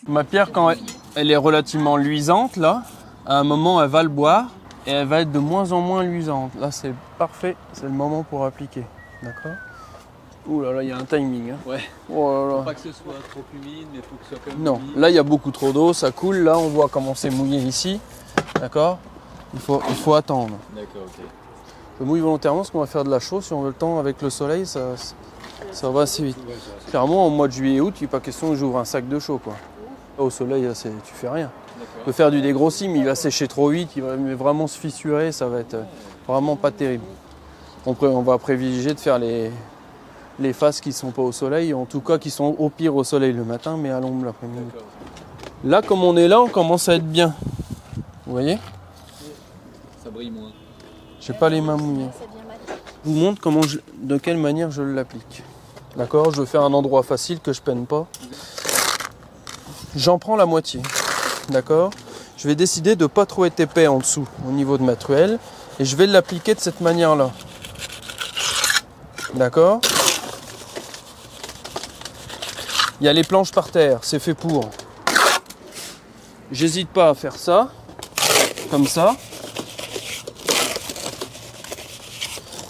Ma pierre, quand elle est relativement luisante, là, à un moment, elle va le boire et elle va être de moins en moins luisante. Là, c'est parfait, c'est le moment pour appliquer. D'accord? Ouh là là, il y a un timing. Hein. Ouais. Oh là là. Faut pas que ce soit trop humide, mais il faut que ce soit quand même Non, humide. là, il y a beaucoup trop d'eau, ça coule. Là, on voit comment c'est mouillé ici. D'accord? Il faut attendre. D'accord, ok. Je mouille volontairement parce qu'on va faire de la chaux. Si on veut le temps avec le soleil, ça va assez vite. Clairement, au mois de juillet et août, il n'est pas question que j'ouvre un sac de chaux. Quoi. Au soleil, tu fais rien. On peut faire du dégrossi, mais il va sécher trop vite, il va vraiment se fissurer, ça va être vraiment pas terrible. On va privilégier de faire les faces qui ne sont pas au soleil, en tout cas qui sont au pire au soleil le matin, mais à l'ombre l'après-midi. Là, comme on est là, on commence à être bien. Vous voyez? Ça brille moins. J'ai pas les mains mouillées. Je vous montre de quelle manière je l'applique. D'accord? Je veux faire un endroit facile que je peine pas. J'en prends la moitié. D'accord? Je vais décider de ne pas trop être épais en dessous au niveau de ma truelle et je vais l'appliquer de cette manière-là. D'accord? Il y a les planches par terre, c'est fait pour. J'hésite pas à faire ça, comme ça.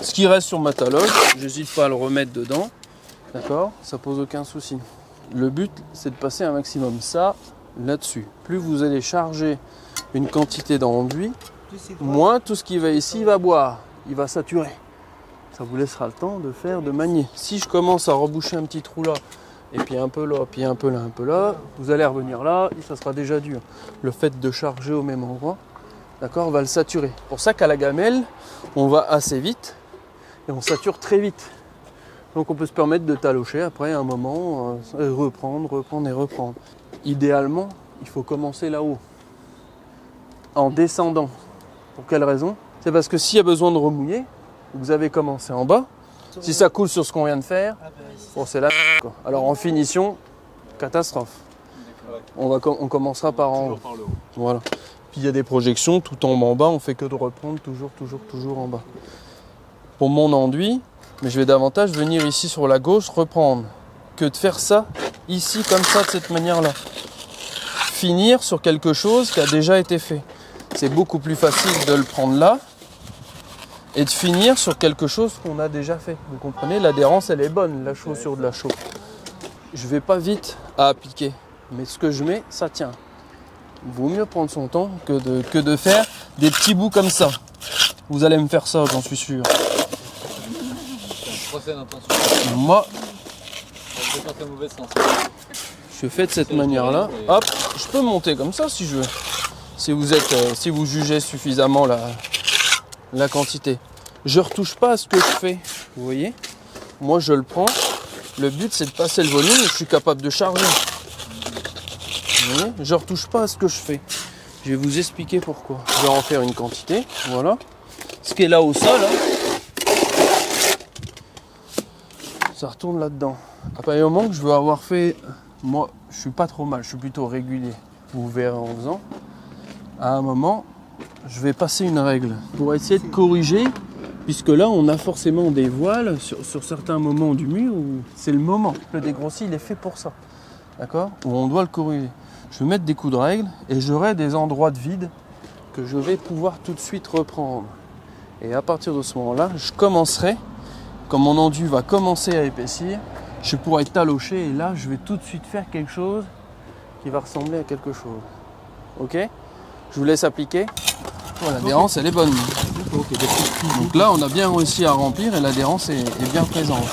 Ce qui reste sur ma taloche, j'hésite pas à le remettre dedans. D'accord? Ça pose aucun souci. Le but, c'est de passer un maximum ça là-dessus. Plus vous allez charger une quantité d'enduit, moins tout ce qui va ici va boire. Il va saturer. Ça vous laissera le temps de manier. Si je commence à reboucher un petit trou là, et puis un peu là, puis un peu là, un peu là, vous allez revenir là, et ça sera déjà dur. Le fait de charger au même endroit, d'accord, va le saturer. C'est pour ça qu'à la gamelle, on va assez vite et on sature très vite. Donc on peut se permettre de talocher après un moment, reprendre. Idéalement, il faut commencer là-haut, en descendant. Pour quelle raison? C'est parce que s'il y a besoin de remouiller, vous avez commencé en bas. Si ça coule sur ce qu'on vient de faire, bon, c'est là. Alors en finition, catastrophe. On commencera par en haut. Voilà. Puis il y a des projections tout en bas, on fait que de reprendre toujours en bas. Pour mon enduit, mais je vais davantage venir ici sur la gauche reprendre que de faire ça ici comme ça de cette manière-là. Finir sur quelque chose qui a déjà été fait. C'est beaucoup plus facile de le prendre là et de finir sur quelque chose qu'on a déjà fait. Vous comprenez, l'adhérence elle est bonne, la chaux sur de la chaux. Je vais pas vite à appliquer, mais ce que je mets, ça tient. Il vaut mieux prendre son temps que de faire des petits bouts comme ça. Vous allez me faire ça, j'en suis sûr. Moi, je fais de cette manière-là. Hop, je peux monter comme ça si je veux. Si vous jugez suffisamment la quantité. Je retouche pas à ce que je fais. Vous voyez? Moi, je le prends. Le but, c'est de passer le volume et je suis capable de charger. Vous voyez? Je retouche pas à ce que je fais. Je vais vous expliquer pourquoi. Je vais en faire une quantité. Voilà. Ce qui est là au sol, hein, ça retourne là-dedans. Après, au moment que je veux avoir fait, moi, je suis pas trop mal, je suis plutôt régulier. Vous verrez en faisant. À un moment, je vais passer une règle pour essayer de corriger, puisque là, on a forcément des voiles sur certains moments du mur où c'est le moment. Le dégrossi, il est fait pour ça. D'accord? Où on doit le corriger. Je vais mettre des coups de règle et j'aurai des endroits de vide que je vais pouvoir tout de suite reprendre. Et à partir de ce moment-là, je commencerai, quand mon enduit va commencer à épaissir, je pourrai talocher et là, je vais tout de suite faire quelque chose qui va ressembler à quelque chose. Ok? Je vous laisse appliquer. Voilà, l'adhérence, elle est bonne. Donc là, on a bien réussi à remplir et l'adhérence est bien présente.